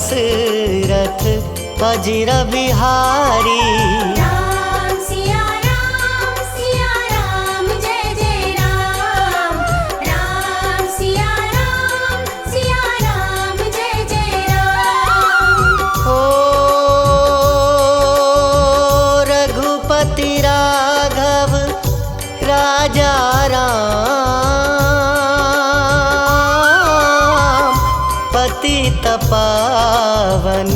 दशरथ अजिर बिहारी। राम सिया राम जय जय राम। राम सिया राम जय जय राम। हो रघुपति राघव राजा राम, पतित पावन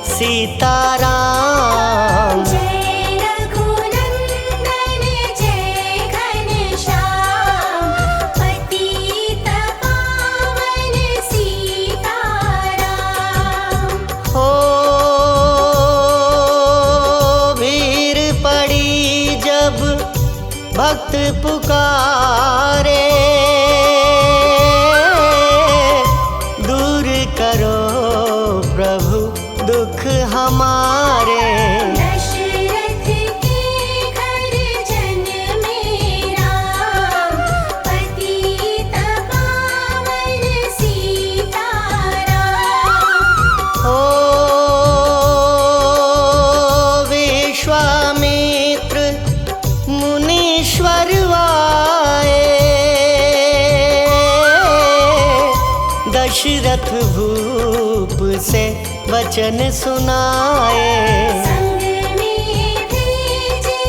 सीताराम। जय रघुनंदन जय घनश्याम, पतित पावन सीताराम। हो भीड़ पड़ी जब भक्त पुकारे, दूर करो प्रभु दुख हमारे। दशरथ के घर जन मेरा, पतित पावन सीताराम। हो विश्वामित्र मुनीश्वर आए, दशरथ भूप से वचन सुनाए। संग में भेजे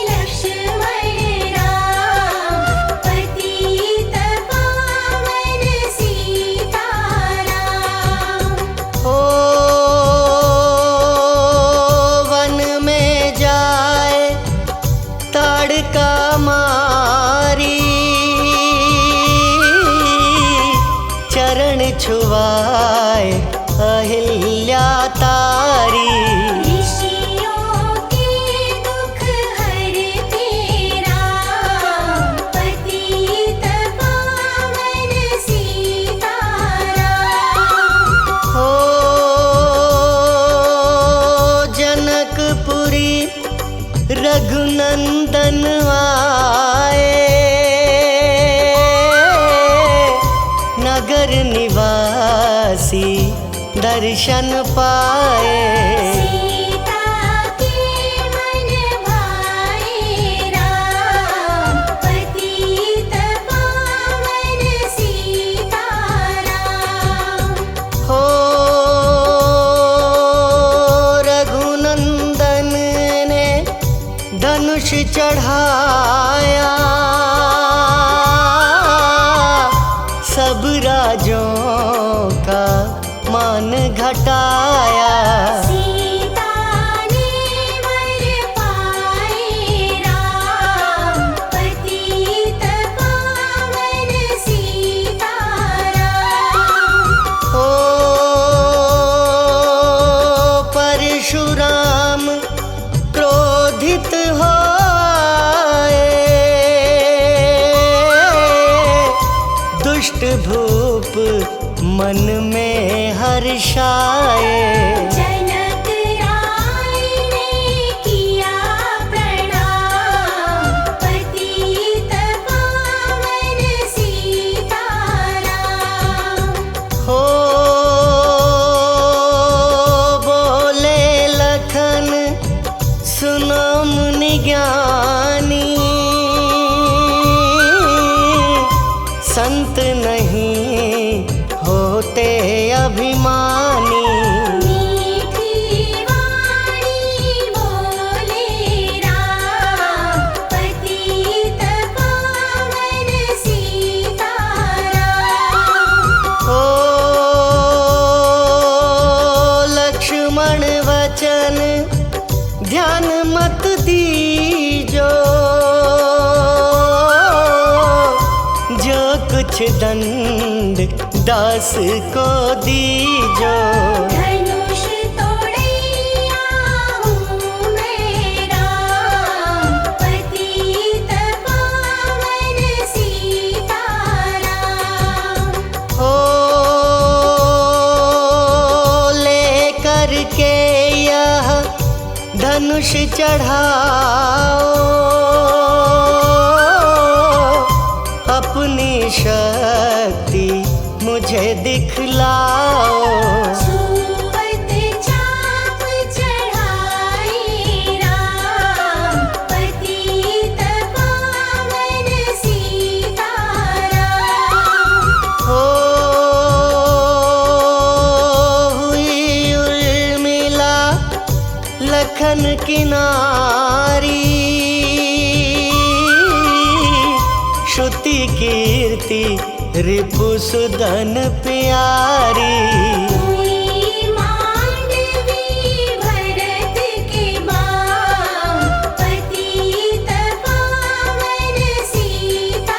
लक्ष्मण राम, पतित पावन सीताराम। हो वन में जाए ताड़का मारी, चरण छुआए अहिल्या तारी। ऋषियों के दुख हरते राम, पतित पावन सीताराम। हो जनकपुरी रघुनंदन आए, नगर निवासी दर्शन पाए। सीता के मन भाए राम, पतित पावन सीताराम। हो रघुनंदन ने धनुष चढ़ाया, सब राजों का मान घटाया। सीता ने वर पाए राम, पतित पावन सीताराम। हो परशुराम क्रोधित होए, दुष्ट भूप मन में हर्षाए। जनक राय ने किया प्रणाम, पतित पावन सीताराम। हो बोले लखन सुनो मुनि ज्ञानी, संत नहीं होते अभिमानी। मीठी वाणी बोले राम, पतित पावन सीताराम। हो लक्ष्मण वचन ध्यान मत दीजो, जो कुछ दंड दास को दीजो। धनुष तोड़ैया हूँ मैं राम, पतित पावन सीताराम। हो लेकर के यह धनुष चढ़ाओ, अपनी शक्ति मुझे दिखलाओ। छुअत कीर्ति कीर्ति रिपुसुदन प्यारी। हुई मांडवी भरत के बाम, पतित पावन सीताराम।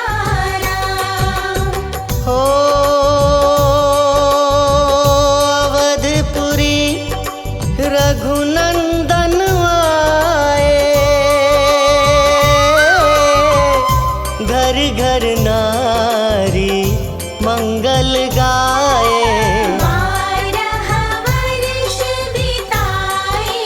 हो अवधपुरी रघुनंदन आए, घर घर नारी मंगल गाए। 12 वर्ष बिताए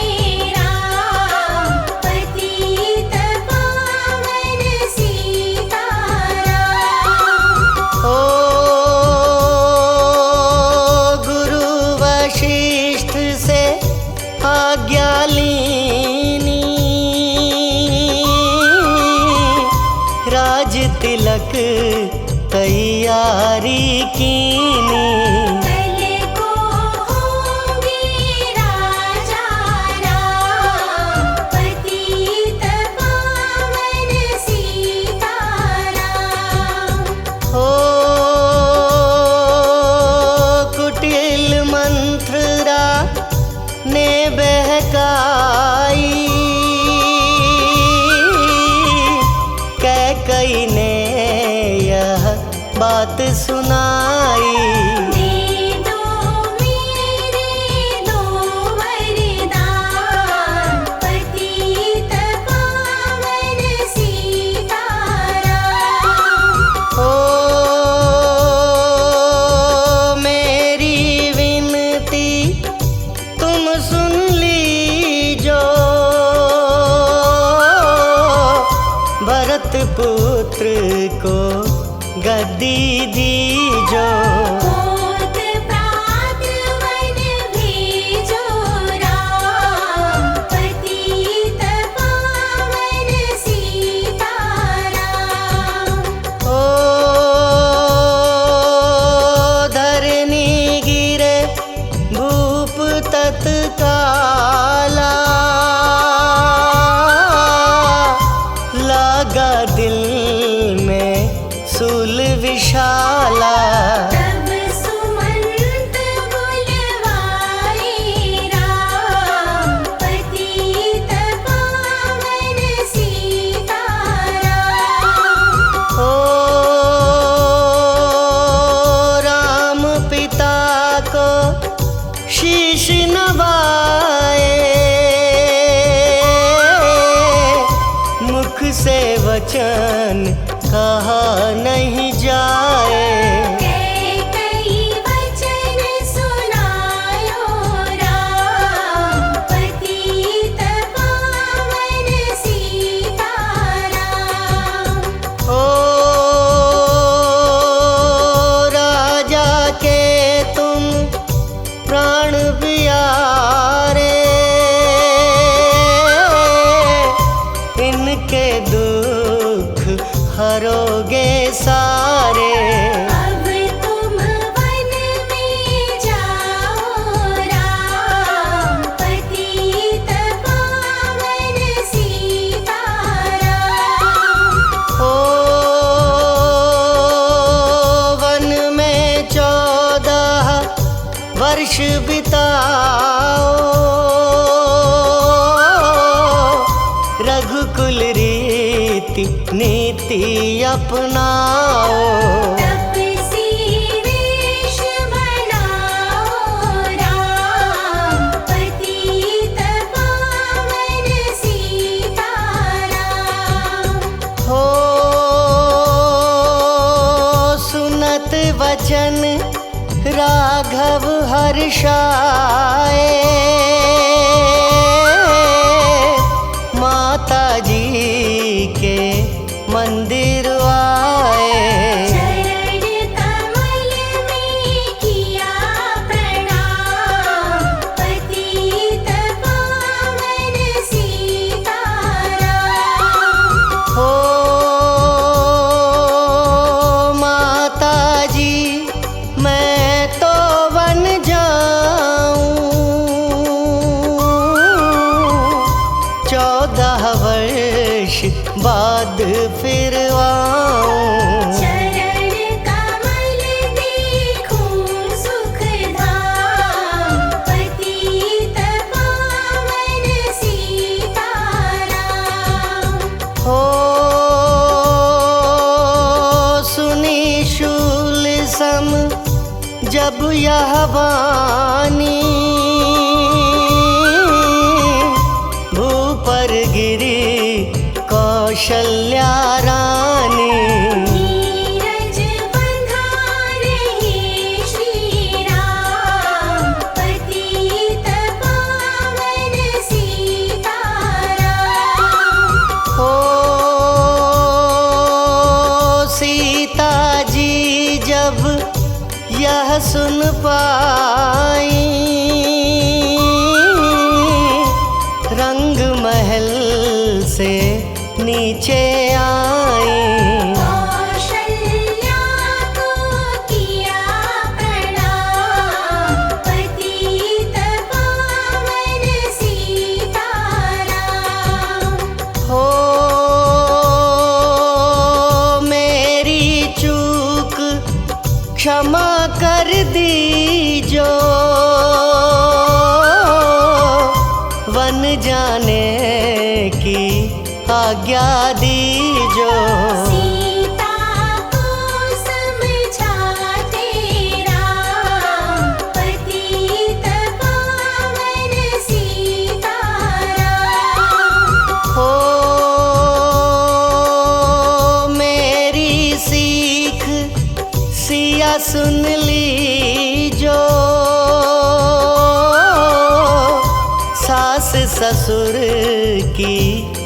राम, पतित पावन सीताराम। ओ गुरु वशिष्ठ से आज्ञा लीनी, राज तिलक तैयारी कीनी। कल को होंगे राजा राम, पतित पावन सीताराम। हो कुटिल मंत्रा ने बहकाई, कैकई ने यह बात सुनाई। दे दो मेरे दो वरदान, पतित पावन सीताराम। ओ मेरी विनती तुम सुन लीजो, भरत पुत्र को गद्दी दीजो। होत प्रात वन भेजो राम, पतित पावन सीताराम। ओ धरनी गिरे भूप तत्काला, लागा दिल में सूल विशाला। तब सुमंत बुलवाए राम, पतित पावन सीताराम। ओ राम पिता को शीश नवाए, मुख से वचन कहा नहीं जाए। कई वचन सुनायो राम, पतित पावन सीताराम। ओ राजा के तुम प्राण प्यारे, इनके दुख हरोगे सारे। अब तुम वन में जाओ राम, पतित पावन सीताराम। ओ वन में 14 वर्ष बिताओ, रघुकुल रीति नीति अपनाओ। तपसी वेश बनाओ राम, पतित पावन सीताराम। हो सुनत वचन राघव हर्षाए, माता जी के मंदिर आए। चरण कमल में किया प्रणाम, पतित पावन सीताराम। हो माता जी मैं तो वन जाऊं, 14 वर्ष बाद फिर आऊं। सम जब यह वाणी भू पर गिरी कौशल्या रानी। नीरज बंधा रहे श्री राम, पतित पावन सीताराम। हो सीता जी जब यह सुन पाई, रंग महल से नीचे आई। कौशल्या को किया प्रणाम, पतित पावन सीताराम। हो मेरी चूक क्षमा कर दीजो, वन जाने की आज्ञा दीजो। सीता को समझाते राम, पतित पावन सीताराम। हो मेरी सीख सिया सुन लीजो, सास ससुर की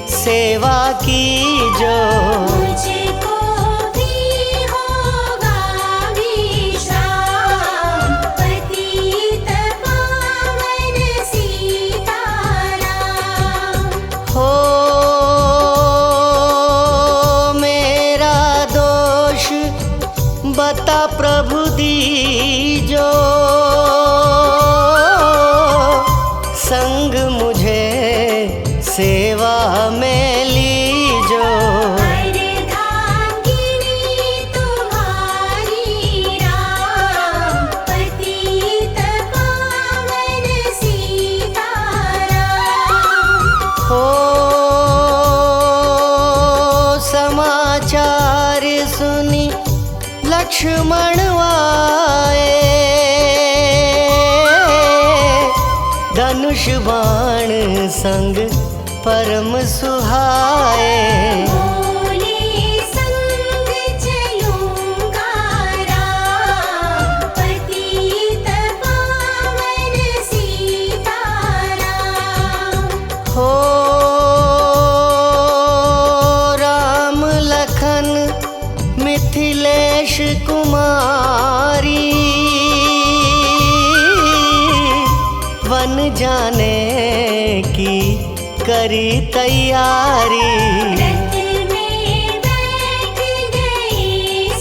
सेवा कीजो। मुझको भी होगा विश्राम, पतित पावन सीताराम। हो मेरा दोष बता प्रभु दीजो, संग मुझे सेवा में लीजो। अर्धांगिनी तुम्हारी राम, पतित पावन सीताराम। हो समाचार सुनी लक्ष्मण आए, धनुष बाण संग परम सुहाए। बोले संग चलूंगा राम, पतित पावन सीताराम। हो राम लखन मिथिलेश कुमारी, वन जाने की करी तैयारी। रथ में बैठ गए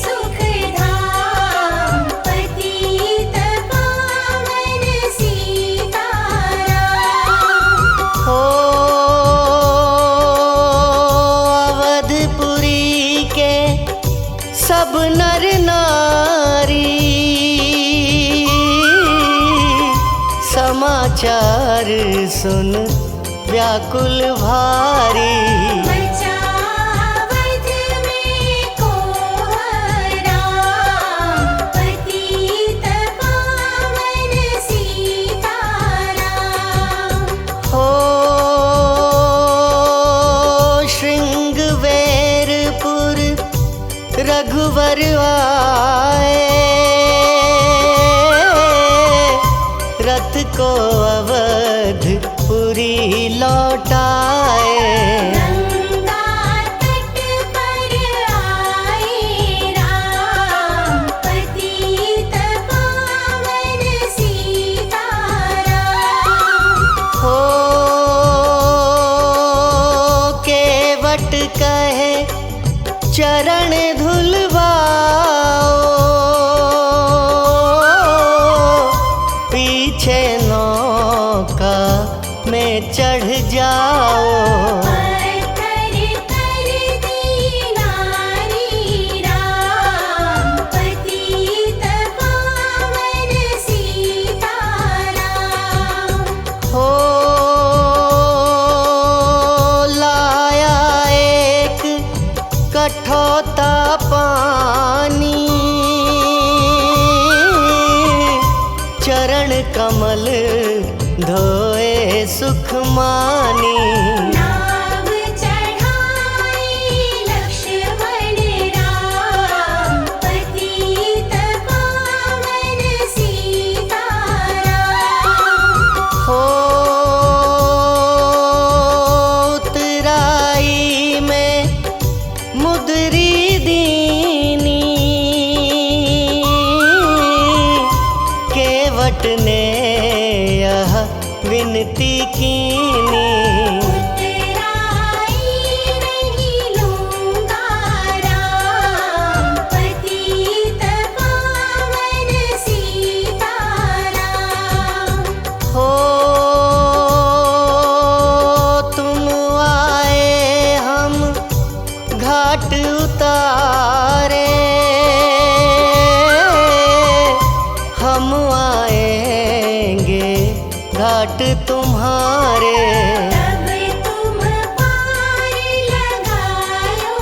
सुखधाम, पतित पावन सीताराम। हो अवधपुरी के सब नर नारी, समाचार सुन व्याकुल भारी। मचा अवध में कोहराम, पतित पावन सीताराम। हो श्रृंगवेरपुर रघुवर आए, रथ को अवधपुरी लौटाए। गंगा तट पर आए राम, पतित पावन सीताराम। हो केवट कहे चरण धुलवाओ, पीछे नौका में चढ़ जाओ। पत्थर कर दीनारी राम, पतित पावन सीताराम। हो लाया एक कठोता पानी, कमल धोए सुख मानी। नाव चढ़ाए लक्ष्मण राम, पतित पावन सीताराम। हो उतराई में मुदरी दीनी, केवट ने यह विनती कीनी। उतराई नहीं लूँगा राम, पतित पावन सीताराम। हो तुम आए हम घाट उतारे, हम आएंगे घाट तुम्हारे। तब तुम पार लगायो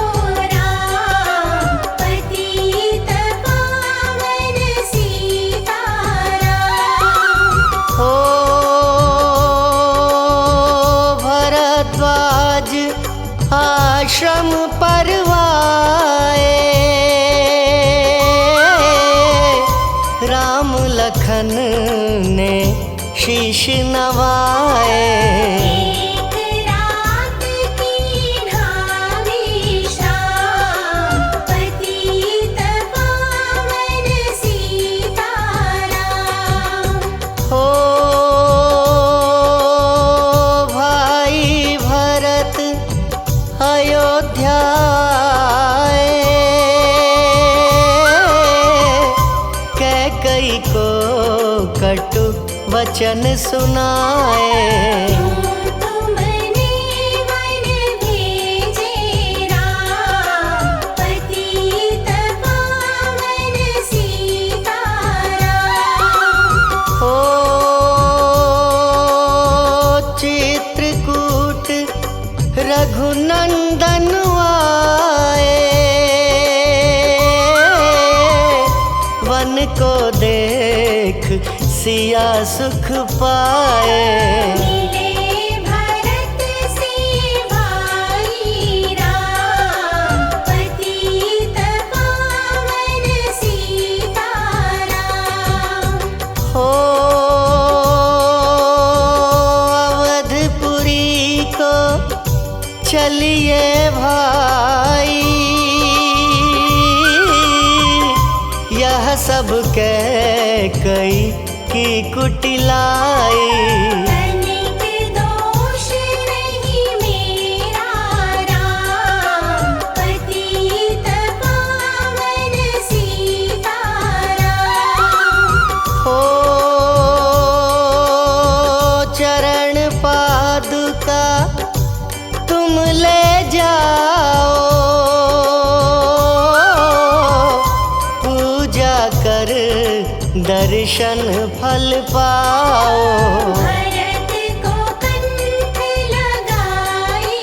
राम, पतित पावन सीताराम। हो भरद्वाज आश्रम परवाए, राम लखन ने शीश नवाए। एक रात की ढावी शाम, पतित पावन सीताराम। हो भाई भरत अयोध्या आए, कैकई को कटु वचन सुनाए। तुमने वन भेजे राम, पतित पावन सीताराम। हो चित्रकूट रघुनंदन आए, वन को देख सिया सुख पाए। मिले भरत से भाई राम, पतित पावन सीताराम। हो अवधपुरी को चलिए भाई, यह सब कैकई की कुटिलाई। तनिक दोष नहीं मेरा राम, पतित पावन सीताराम। हो चरण पादुका तुम ले जाओ, पूजा कर दर्शन फल पाओ। भरत को कंठ लगाए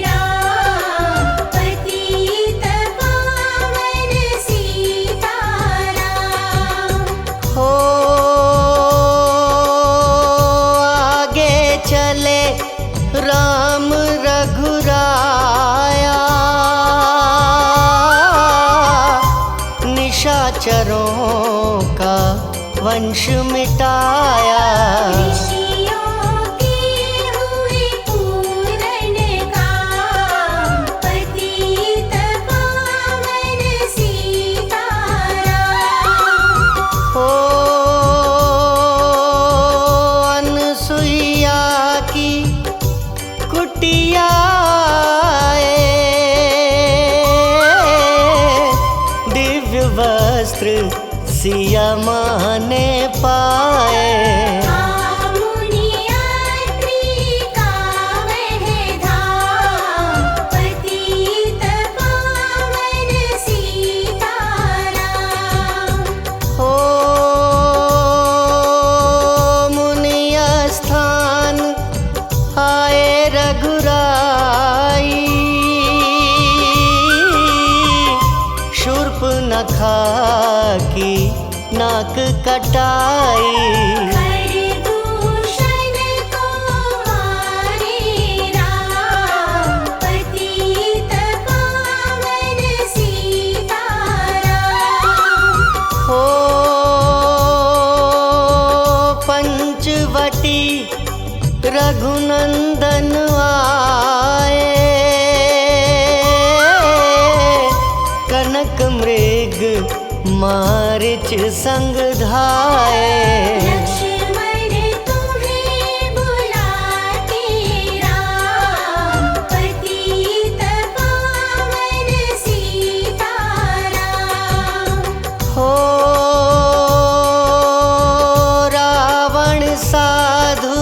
राम, पतित पावन सीताराम। हो आगे चले राम रघुराया, निशाचरों का वंश मिटाया। ऋषियों के हुए पूरन काम, पतित पावन सीताराम। हो अनसुईया की कुटिया आए, दिव्य वस्त्र सिया माने पाए। मुनियात्री का वह धाम, पतित पावन सीताराम। हो मुनि स्थान आए रघुराई, शूर्पनखा की नाक कटाई। रघुनंदन आए, कनक मृग मारिच संग धाये। लक्ष्मण तुम्हें बुलाते राम, पतित पावन सीताराम। हो रावण साधु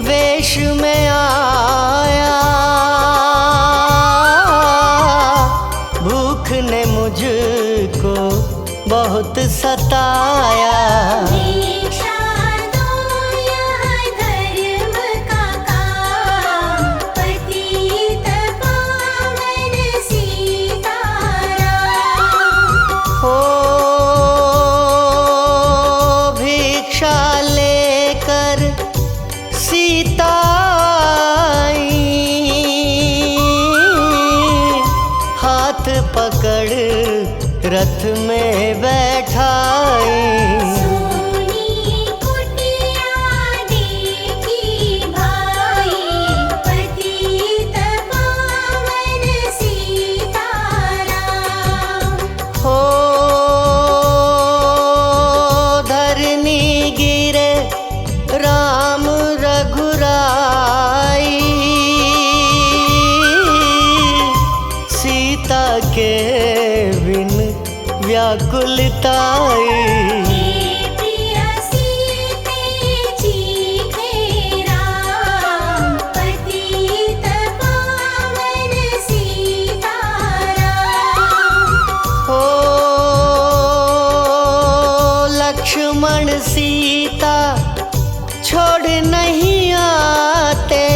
वेश में आया, भूख ने मुझको बहुत सताया। दीक्षा दो यह धर्म का काम, पतित पावन सीताराम। हो भिक्षा लेकर सीता आई, हाथ पकड़ रथ में बैठाई। सोनी कुटिया देखी भाई, पतित पावन सीताराम। हो धरनी गिरे राम रघुराई, सीता के बिन व्याकुलताई। हे प्रिय सीते चीखे राम, पतित पावन सीताराम। हो लक्ष्मण सीता छोड़ नहीं आते,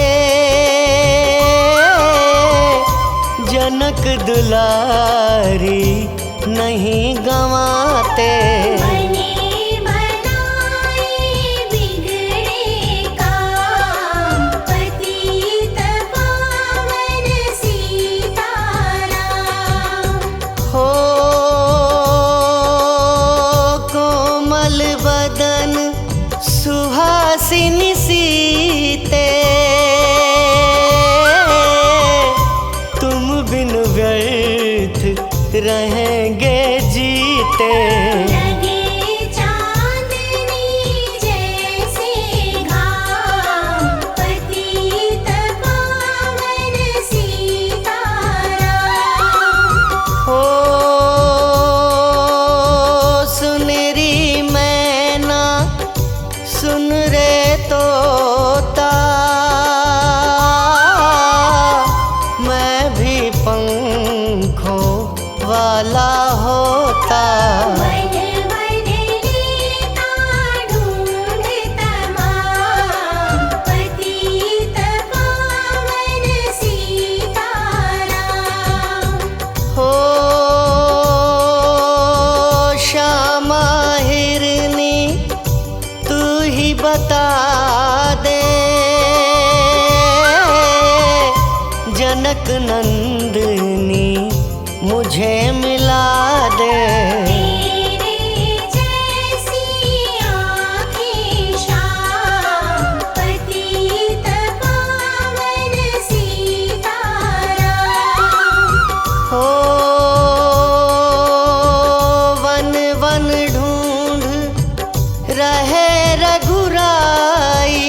जनक दुलारी नहीं गंवाते। बने बनाए बिगड़े काम, पतित पावन सीताराम। हो कोमल बदन सुहासिनी सीते, तुम बिन व्यर्थ रहेंगे जीते। लगे चांदनी जैसे घाम, पतित पावन सीताराम। हो सुनरी मैना सुन रे तोता, मैं भी पंखों वाला होता। वन वन लेता ढूंढ तमाम, पतित पावन सीताराम। हो श्यामा हिरनी तू ही बता दे, जनक नंदिनी मुझे मिला दे। तेरे जैसी आँखें श्याम, पतित पावन सीताराम। हो वन वन ढूंढ रहे रघुराई,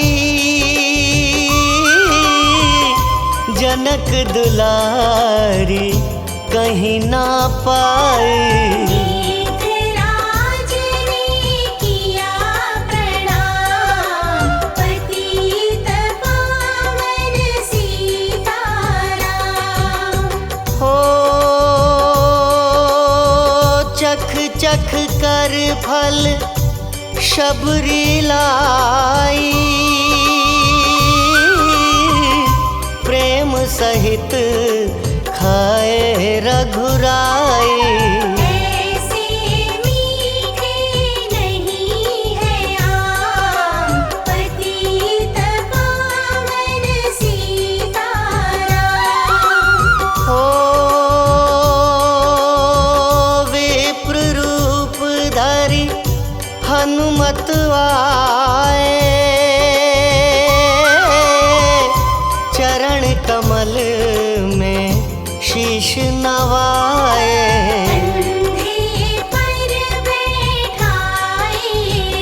जनक दुलारी कहीं ना पाई। राज ने किया प्रणाम, पतित पावन सीताराम। हो चख चख कर फल शबरी लाई, प्रेम सहित खाए रघुराई। ऐसे मीठे नहीं है आम, पतित पावन सीताराम। हो विप्र रूप धरि हनुमत आए, पाए। कंधे पर बैठाए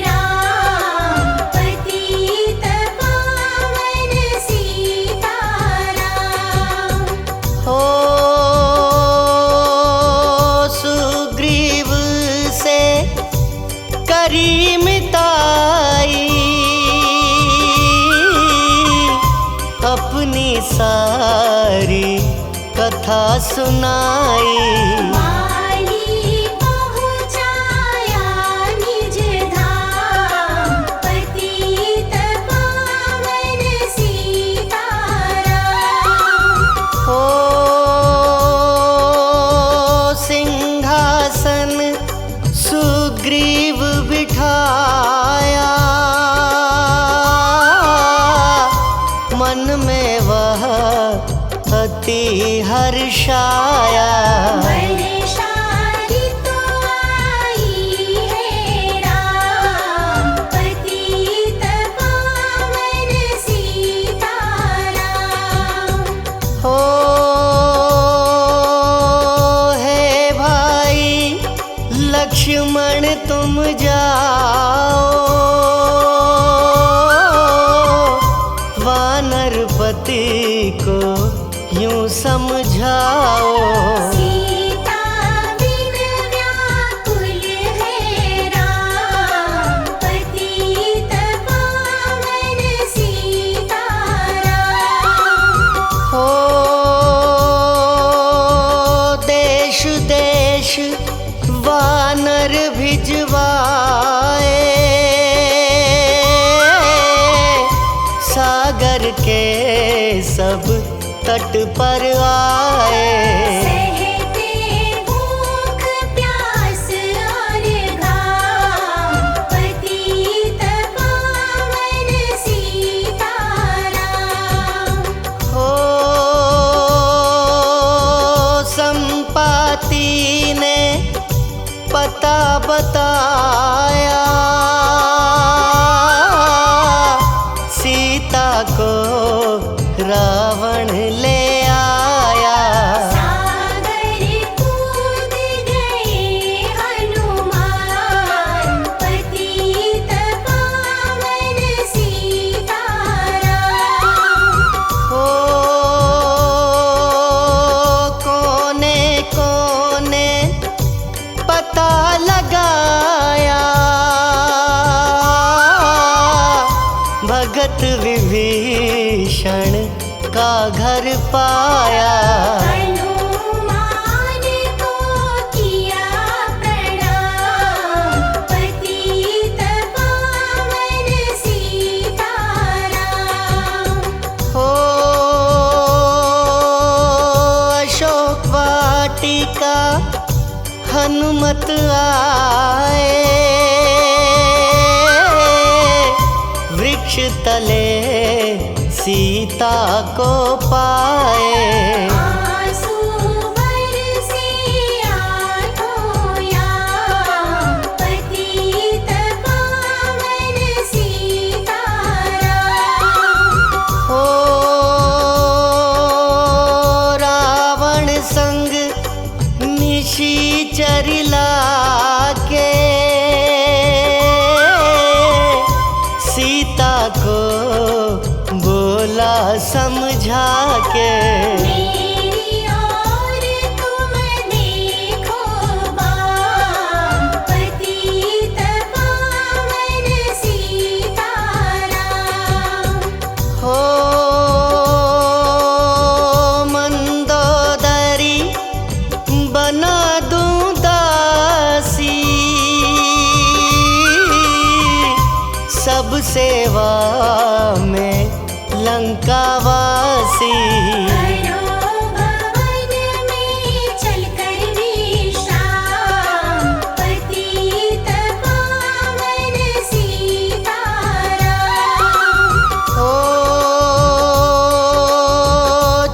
राम, पतित पावन सीताराम। हो सुग्रीव से करी मिताई, अपनी सारी कथा सुनाई। माली पहुँचाया निज धाम, पतित पावन सीताराम। हो सिंहासन सुग्रीव बिठाया, मन में वह अति हर्षाया। वर्षा ऋतु आई है राम, पतित पावन सीताराम। हो हे भाई लक्ष्मण तुम जाओ, वानरपति को यूं समझाओ। सीता बिन व्याकुल है राम, पतित पावन सीताराम। हो देश देश वानर भिजवाए, सागर के सब तट पर आए। सहते भूख प्यास और घाम, पतित पावन सीताराम। हो संपाति ने पता बताया, सीता को रावण ले आया। सागर कूद गए हनुमान, पतित पावन सीताराम। हो कोने कोने पता लगाया, भगत विभीषण का घर पाया। हनुमान को किया प्रणाम, पतित पावन सीताराम। हो अशोक वाटिका हनुमत आए, वृक्ष तले सीता को पाए। आंसू बरसे आँखों याम, पतित पावन सीताराम। हो रावण संग निशाचर लाके, सीता को बोला समझा के। मेरी ओर तुम देखो बाम, पतित पावन सीताराम। हो मंदोदरी बना दूं दासी, सब सेवा में लंकावासी। करो भवन में चलकर विश्राम, पतित पावन सीताराम। हो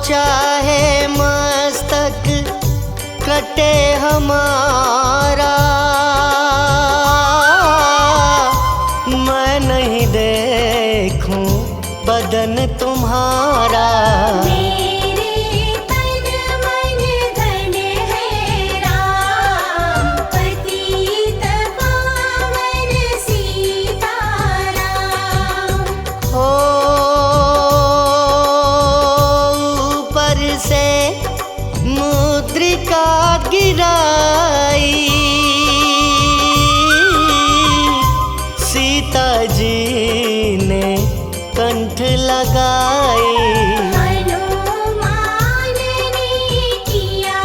चाहे मस्तक कटे हमारा, मैं नहीं देखूं बदन तुम्हारा। मेरे तन मन धन है गिराई, सीता जी ने कंठ लगाई। हनुमान ने किया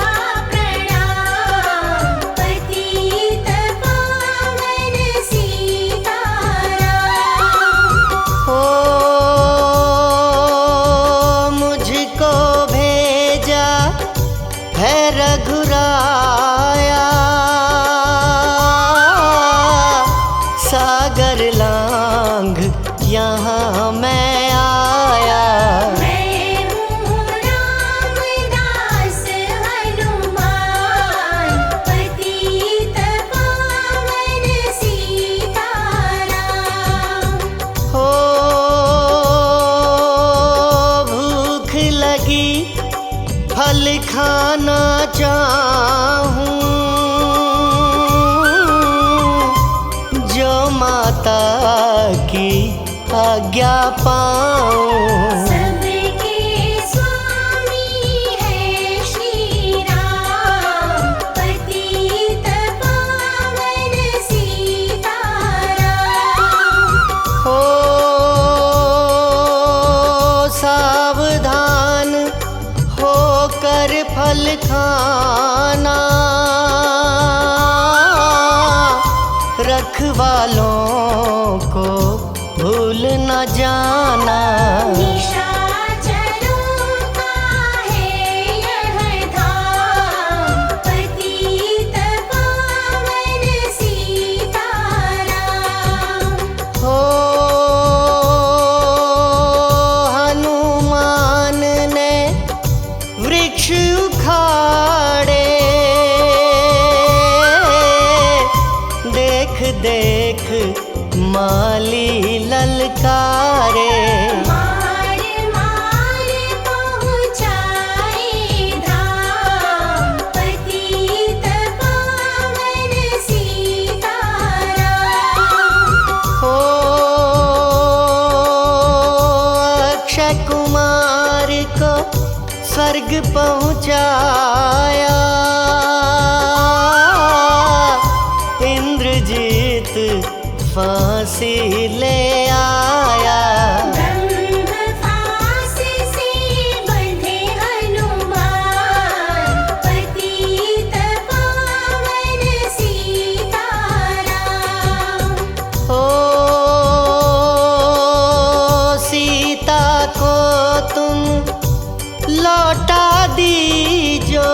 प्रणाम, पतित पावन सीताराम। हो मुझको भेजा है रघुराया, सागर लांघ यहाँ मैं आया। मैं हूँ रामदास हनुमान, पतित पावन सीताराम। हो भूख लगी फल खाना चाहूं, जो माता की आज्ञा पाऊं। सबके स्वामी है श्री राम, पतित पावन सीताराम। हो सावधान होकर फल खाना, रखवालों को भूल न जाना। निशाचरों का है यह धाम, पतित पावन सीताराम। हो हनुमान ने वृक्ष उखाड़े, देख देख माली ललकारे। मार मार पहुँचाए धाम, पतित पावन सीताराम। हो अक्षय कुमार को स्वर्ग पहुँचाया, इंद्रजीत फांसी ले आया। ब्रह्म फांस से बंधे हनुमान, पतित पावन सीताराम। हो सीता को तुम लौटा दीजो,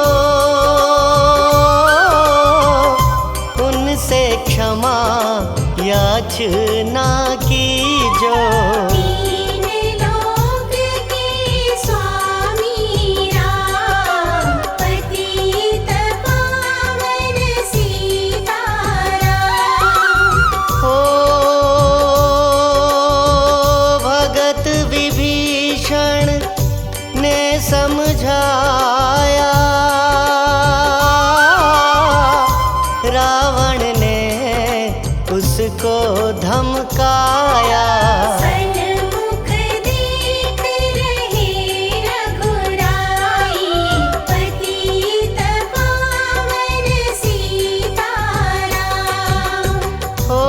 उनसे क्षमा याचना कीजो। तीन लोक के स्वामी राम, पतित पावन सीताराम। हो भगत विभीषण ने समझाया, रावण ने उसको धमकाया। सन्मुख देख रहे रघुराई, पतित पावन सीताराम। हो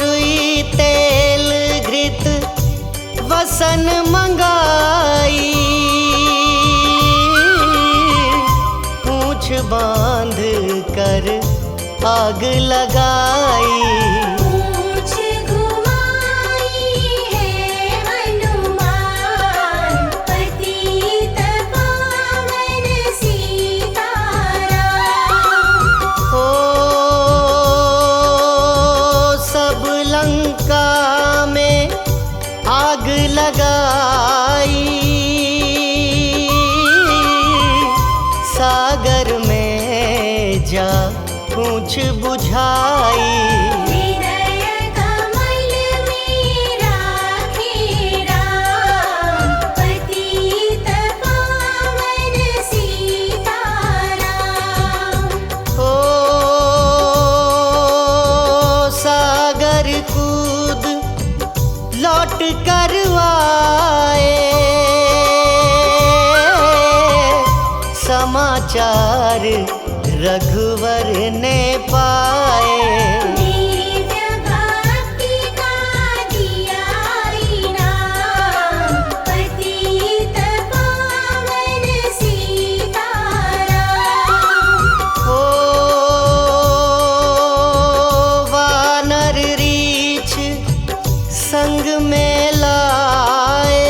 रुई तेल घृत वसन मंगाई, पूंछ बांध कर आग लगाई। पूंछ घुमाई है हनुमान, पतित पावन सीताराम। हो सब लंका में आग लगाई, सागर में जा पूछ बुझाई। हृदय कमल में राखे राम, पतित पावन सीताराम। हो सागर कूद लौट कर आए, समाचार रघुवर ने पाए। दिव्य भक्ति का दिया इनाम, पतित पावन सीताराम। ओ वानर रीछ संग में लाए,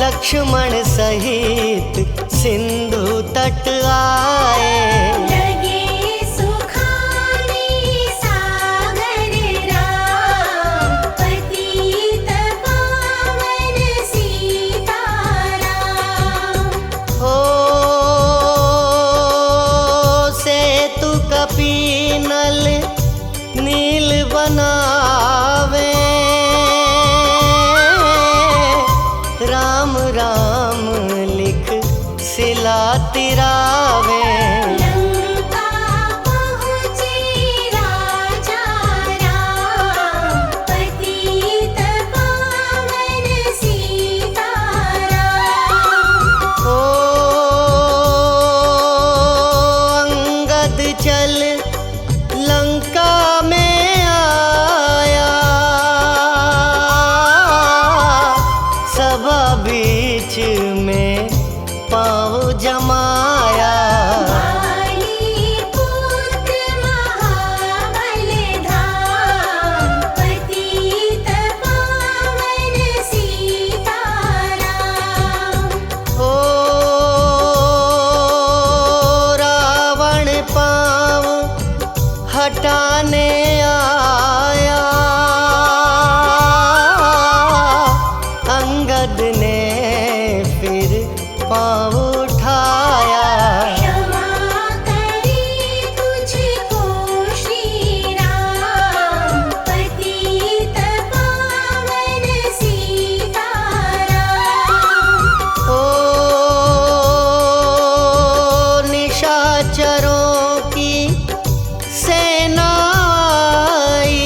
लक्ष्मण सहित सिंधु तट आए। लगे सुखाने सागर राम, पतित पावन सीताराम। हो सेतु कपीनल नील बनावे, राम राम लिख सिला तिरावे। लंका पहुँचे राजा राम, पतित पावन सीताराम। ओ अंगद चल लंका में आया, सभा बीच में पाँव जमाया। वालीपुत्र महाबल धाम, पतित पावन सीताराम। ओ रावण पाँव हटाने आया, अंगद ने फिर पाँव उठाया। क्षमा करे तुझको श्री राम, पतित पावन सीताराम। ओ निशाचरों की सेना आई,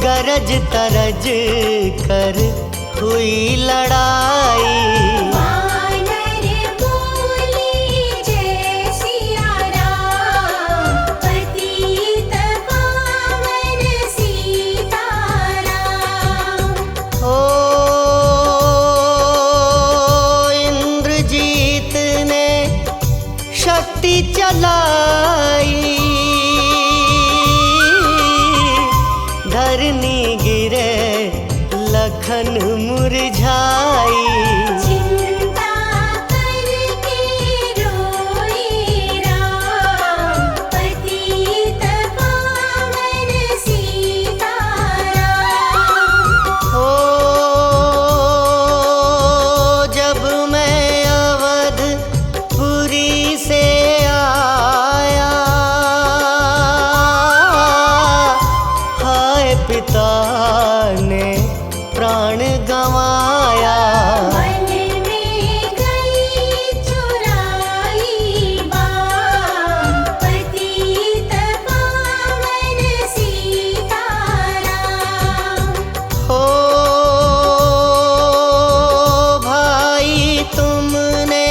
गरज तरज कर हुई लड़ाई। वानर बोले जय सिया राम, पतित पावन सीताराम। ओ इंद्रजीत ने शक्ति चलाई, धरनी गिरे लखन मुरझाई। चिंता करके रोए राम, पतित पावन सीताराम। ओ जब मैं अवध पुरी से आया, हाय पिता ने प्राण गंवाया। मन में गई चुराई बाम, पतित पावन सीताराम। हो भाई तुमने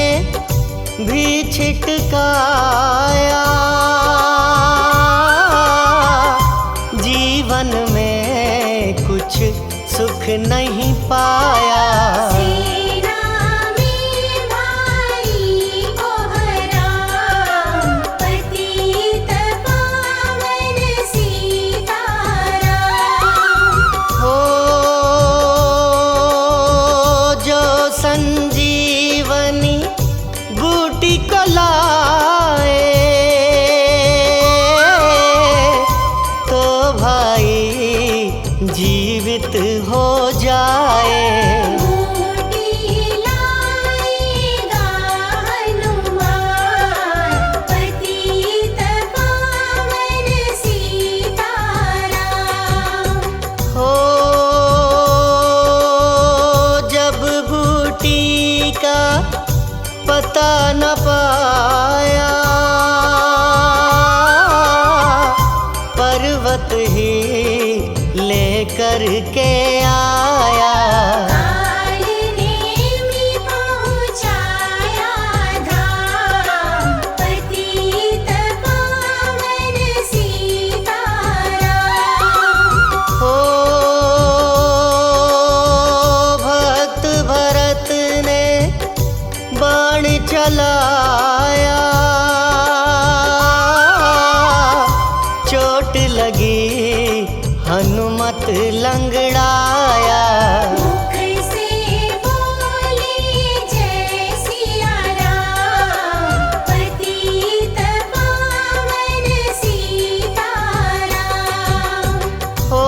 भी छिटकाया, जीवन में कुछ सुख नहीं पाया। सेना में भारी कोहराम, पतित पावन सीताराम। हो जो संजीवनी बूटी को लाए, तो भाई जीवित हो जाए। मूल चलाया, चोट लगी हनुमत लंगड़ाया। मुख से बोले जय सिया राम, पतित पावन सीताराम। ओ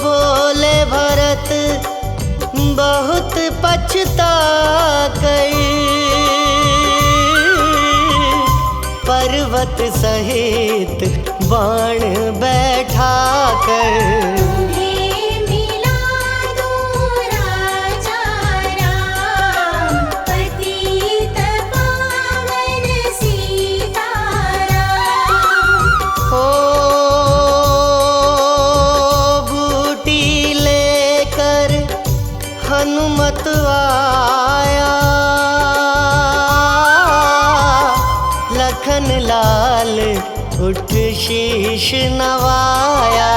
बोले भरत बहुत पछता कर, पर्वत सहित बाण बैठा कर। तुम्हें मिला दूं राजा राम, पतित पावन सीताराम। ओ बूटी लेकर हनुमत आया, लखन लाल उठ शीश नवाया।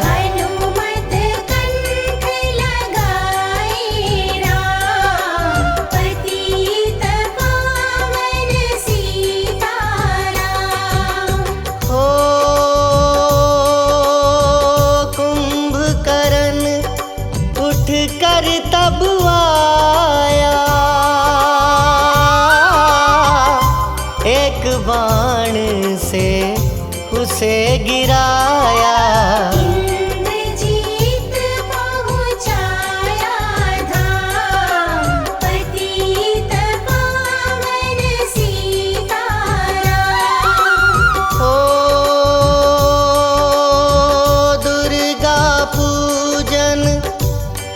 हनुमत कंठ लगाए राम, पतित पावन सीताराम। हो कुंभकर्ण उठ कर तब आया, एक बाण से उसे गिराया। इंद्रजीत पहुँचाया धाम, पतित पावन सीताराम। ओ दुर्गा पूजन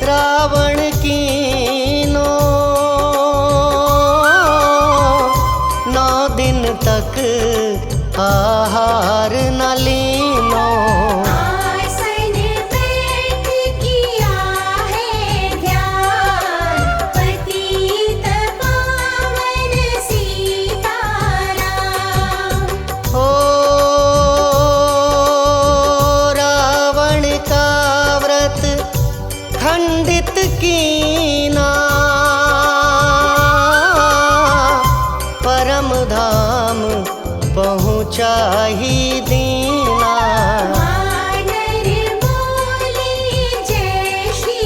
रावण कीनो, 9 दिन तक आहार न लीनो। आसन बैठ किया है ध्यान, पतित पावन सीताराम। ओ रावण का व्रत खंडित कीना, परम धाम पहुँचा ही दीना। वानर बोले जय श्री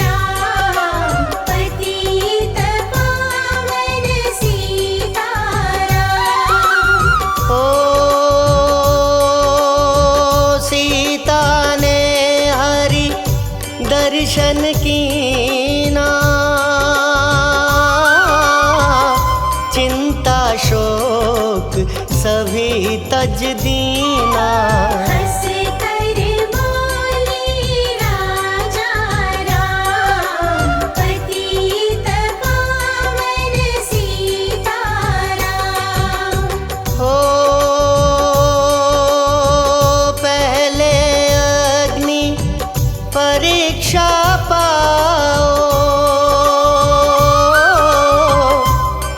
राम, पतित पावन सीताराम। ओ सीता ने हरि दर्शन कीना, चिंता शोक सभी तज दीना। हंस कर बोले राजा राम, पतित पावन सीताराम। हो पहले अग्नि परीक्षा पाओ,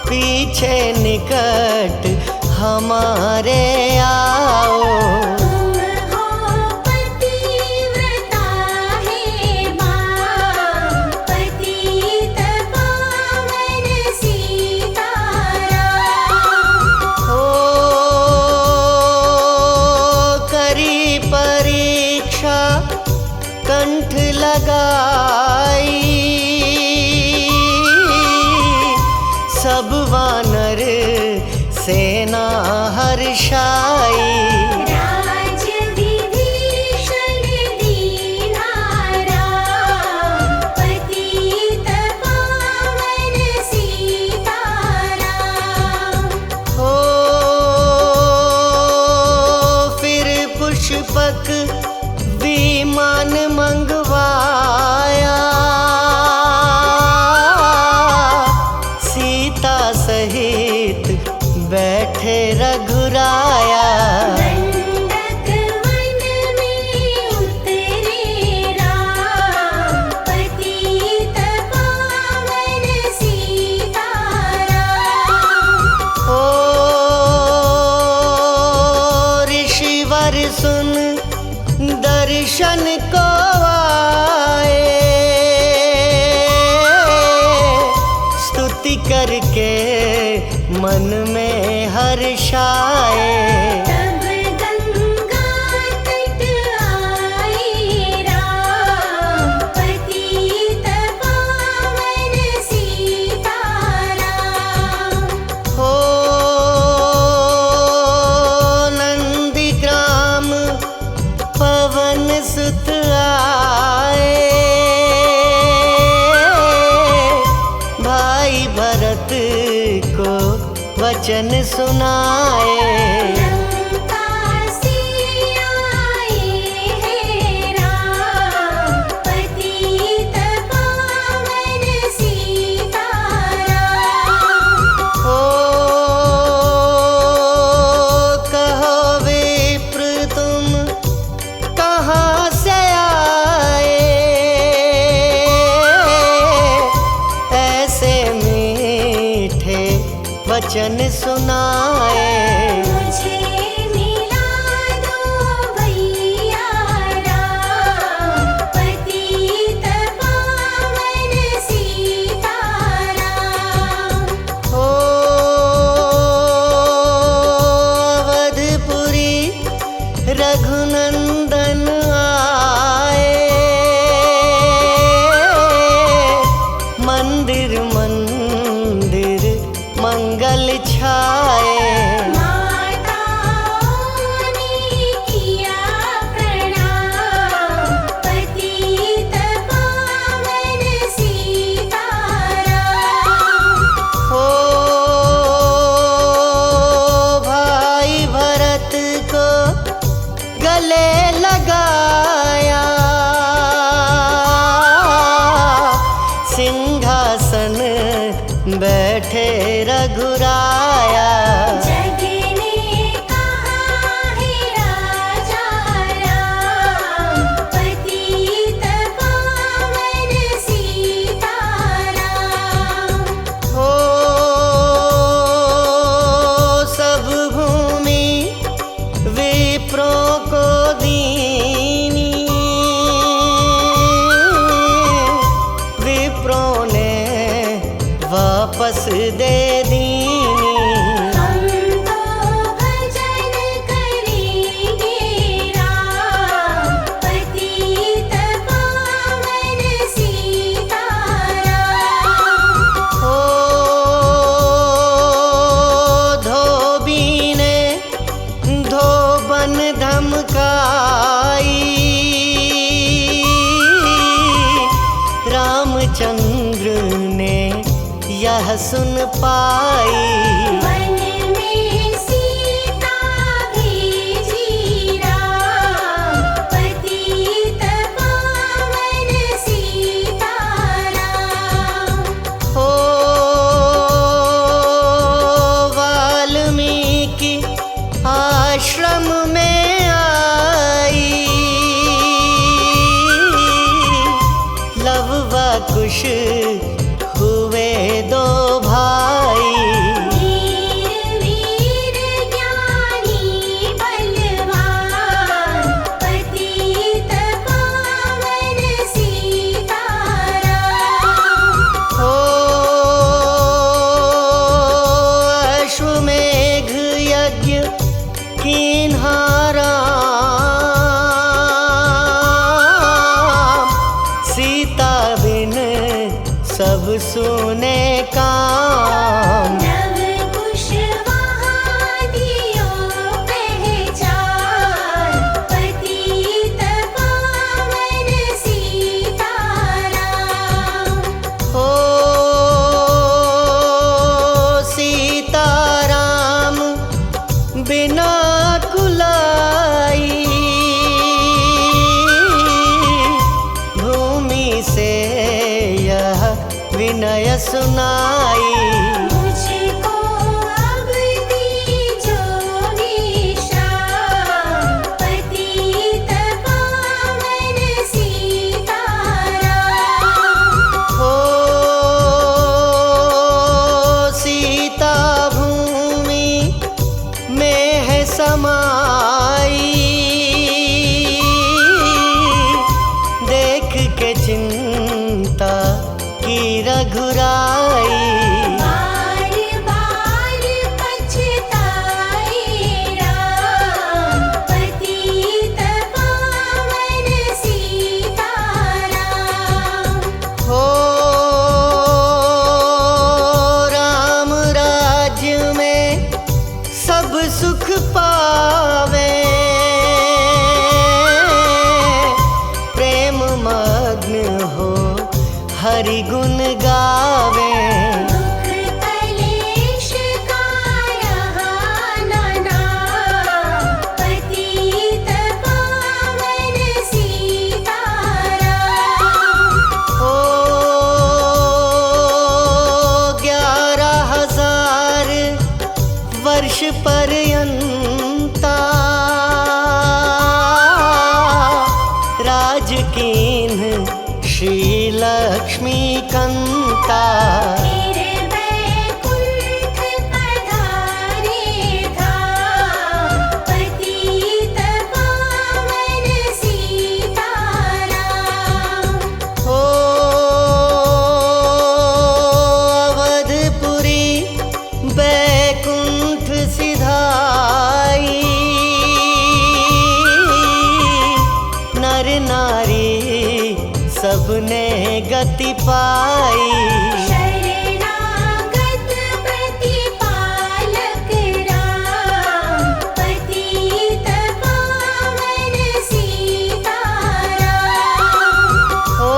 पीछे निकट हमारे आओ। तुम हो पतिव्रता है मां, पतित पावन सीताराम। हो करी परीक्षा कंठ लगाई, सब वानर सेना हर्षाई। राज विभीषण दीना राम, पतित पावन सीताराम। हो फिर पुष्पक विमान मंगवाया, सीता सहित बैठे रघुराया। बरसाए। तब गंगा तट आए राम, पतित पावन सीताराम। हो नंदीग्राम पवन सुत आए, भाई भरत को वचन सुनाए। लंका से आए हैं राम, पतित पावन सीताराम। हो कहो विप्र तुम कहाँ से आए, ऐसे मीठे वचन सुनाए। मुझे मिला दो भैया राम, पतित पावन सीताराम। हो अवधपुरी रघुनंदन आए, मंदिर मंदिर मंगल छाए। माताओं ने किया प्रणाम, पतित पावन सीताराम। हो भाई भरत को गले लगाया, सिंहासन बैठे रघुराया। जग ने कहा है राजा राम, पतित पावन सीताराम। हो सब भूमि विप्रों को दीनी, विप्रों ने वापस दे दीनी। हम तो भजन करेंगे राम, पतित पावन सीताराम। हो धोबी ने धोबन धमकाई, रामचंद्र ने यह सुन पाई। वन में सीता भेजी राम, पतित पावन सीताराम। हो वाल्मीकि आश्रम में आई, लव व कुश हुए दो भाई। वीर वीर ज्ञानी बलवान, पतित पावन सीताराम। हो अश्वमेघ यज्ञ कीन्हा राम, सीता बिन सब सुने काम। नव कुश वहादियों पहचान, पतित पावन सीताराम। हो सीताराम बिना कुलाई, भूमि से यह विनय सुनाई। मुझको अब दीजो विश्राम, पतित पावन सीताराम। हो सीता भूमि में है समाई, देख के चिंता की रघुराई। बार बार पछताए हरि गुण गावे। दुख कलेश का यहाँ न नाम, पतित पावन सीताराम। ओ 11,000 वर्ष पर्यंता राज कीन्ह श्री लक्ष्मी कंता। फिर बैकुंठ पधारे धाम, पतित पावन सीताराम। ओ अवधपुरी बैकुंठ सिधाई, नर नारी सबने गति पाई। शरणागत प्रतिपालक राम, पतित पावन सीताराम। ओ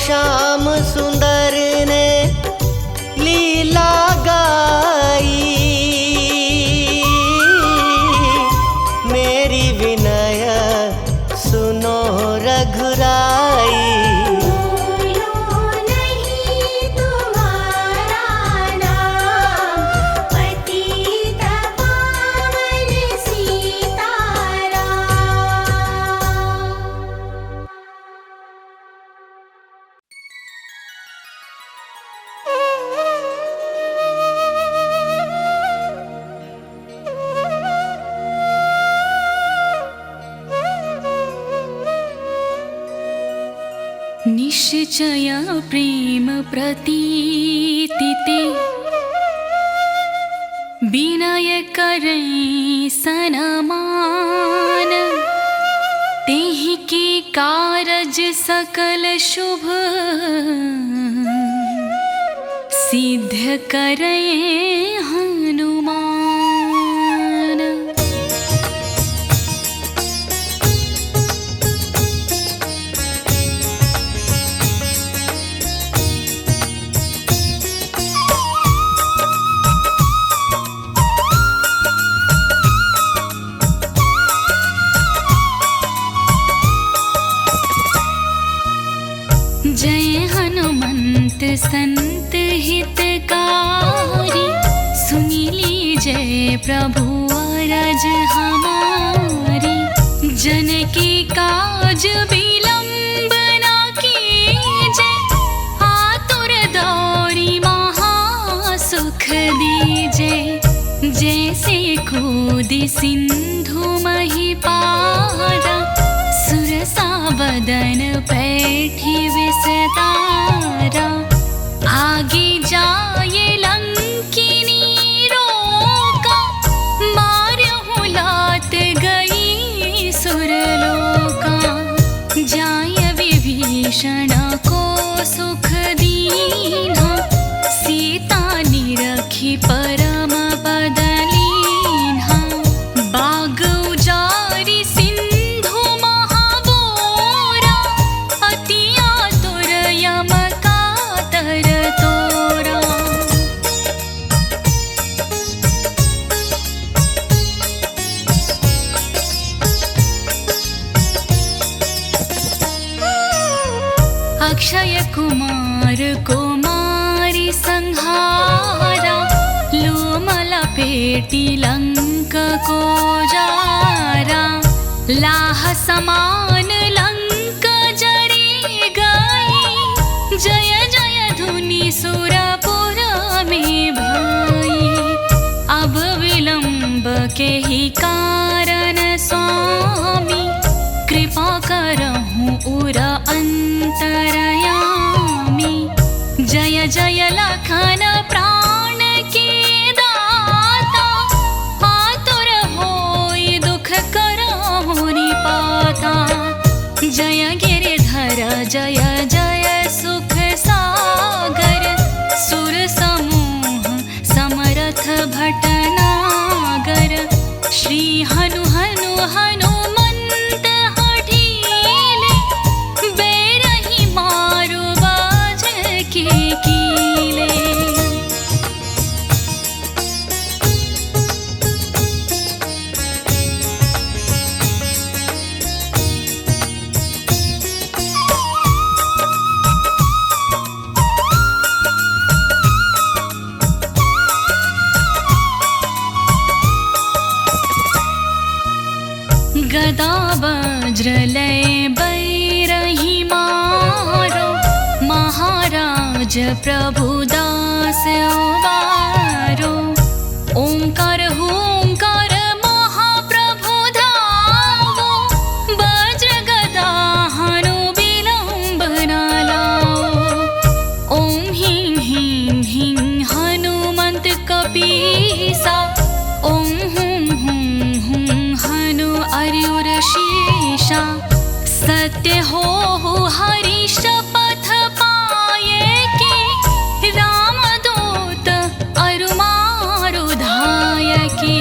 श्याम सुंदर ने लीला गाई, मेरी विनय सुनो रघुराई। भूलो नहीं तुम्हारा नाम, पतित पावन सीताराम। निश्चय प्रेम प्रतीतिते, विनय करई सनमान। तेहि के कारज सकल शुभ, सिद्ध करई हनुमान। जय हनुमंत संत हितकारी, सुनी लीजय प्रभु अरज हमारी। जन की काज विलंब न कीजय, आतुर दौरी महा सुख दीजय। जैसे कूदी सिंधु महिपारा, सुरसा बदन पैठी विस्तारा। आगे जाए लंकिनी रोका, मारहु लात गई सुरलोका। जाय विभीषण को सुख दीन्हा, सीता निरखी परम पद लीन्हा। बाग उजारी सिंधु महाबोरा, अति आतुर यम कातर तोरा। अक्षय कुमार कुमारी संहारा, लोमल पेटी लंक को जारा। लाह समान लंक जरी गई, जय जय धुनि सुरपुर में भाई। अब विलंब के ही कारण स्वामी, कृपा करहूँ उर अंतरयामी। जय जय लखन प्राण के दाता, आतुर होई दुख करहु निपाता। जय गिरिधर जय जय सुख सागर, सुर समूह समरथ भटनागर। श्री हनु हनु हनुमंत हठीले, प्रभु दास उबारो। ओंकार हुंकार महाप्रभु धावो, वज्र गदा हनु विलंब न लाओ। ओम ह्रीं ह्रीं ह्रीं हनुमंत कपीसा, ओम हुं हुं हुं हनु अर्युर शीशा। सत्य हो हरि शपथ पाए कि, रामदूत अरु मारु धायके।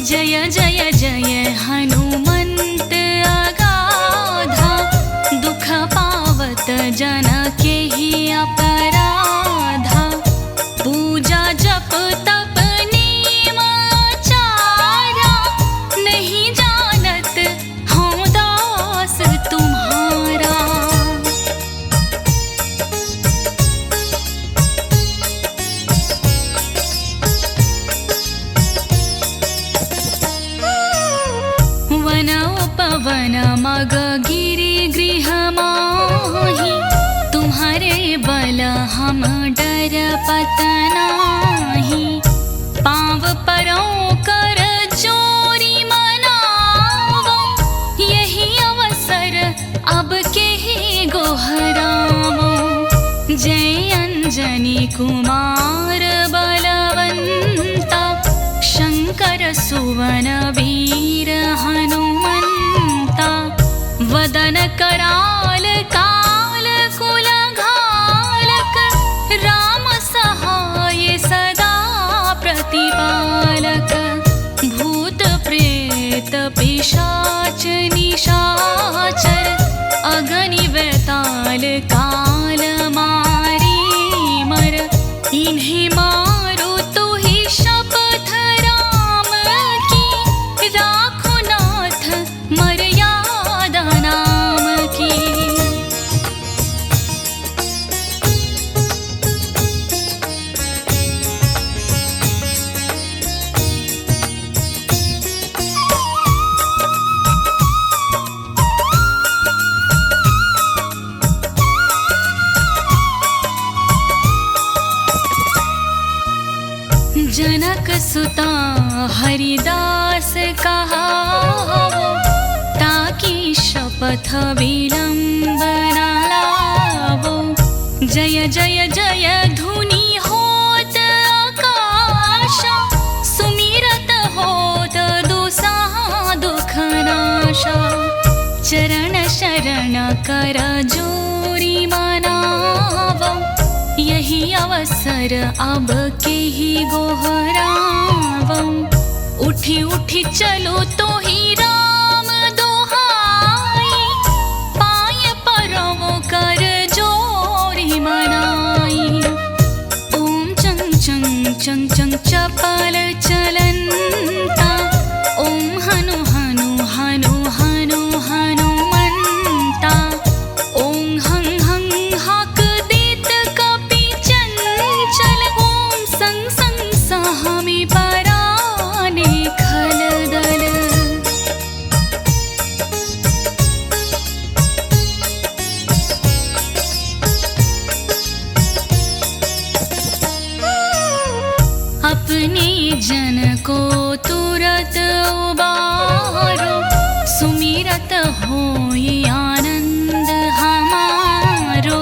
जय जय जय हनुमंत अगाधा, दुख पावत जन के ही अपराधा। पूजा जप तप नेम आचारा, नहीं जानत हूँ दास तुम्हारा। वन उपवन मग गिरि गृह माहि, तुम्हारे बल हम डर पत नाही। पाँव परों कर जोरी मनावो, यही अवसर अब के ही गोहरावो। जय अंजनी कुमार बलवंता, शंकर सुवन वीर हनुमंता। वदन कराल काल कुल घालक, राम सहाय सदा प्रतिपालक। भूत प्रेत पिशाच निशाचर, अगनि वैताल काल मारी मर। इन्हें मारो तो ही शपथ राम की, राखो नाथ मर्यादा नाम की। जनक सुता हरिदास कहावो, ताकि शपथ विलंब न लावो। जय जय जय धुनि होत आकाशा, सुमिरत होत दुसाहा दुख नाशा। चरण शरण कर जोरी मनावो, यही अवसर अब के ही गोहरावो। उठी उठी चलो तो ही राम दोहाई, पाय परवो कर जोरी मनाई। ओम चंग चंग चंग चंग चपल चलंता, ओम हनु हनु हनु हनु हनुमंता। ओम हं हं हाक देत कपि चंचल, ओम संग संग सहमी पराने खलदल। अपने जन को तुरत उबारो, सुमिरत होई आनंद हमारो।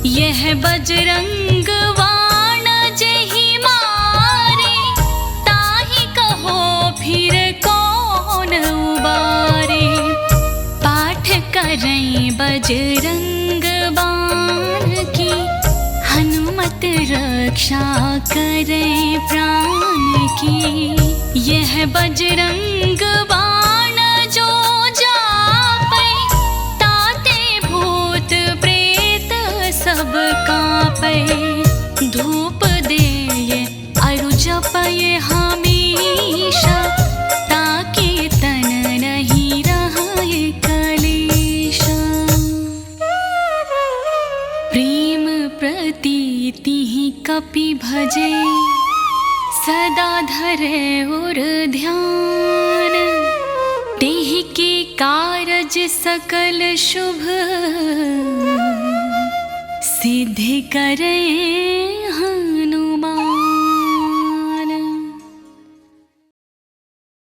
यह बजरंग बाण जेहि मारे, ताहि कहो फिर कौन उबारे। पाठ करें बजरंग बाण की, हनुमत रक्षा करें प्राण की। यह बजरंग बाण जो जापै, ताते भूत प्रेत सब कापै। धूप दे अरु जपय हमेशा, ताके तन नहीं रहे कलेशा। प्रेम प्रतीति कपि भजे, सदा धरे उर ध्यान। तेहि के कारज सकल शुभ, सिद्धि करे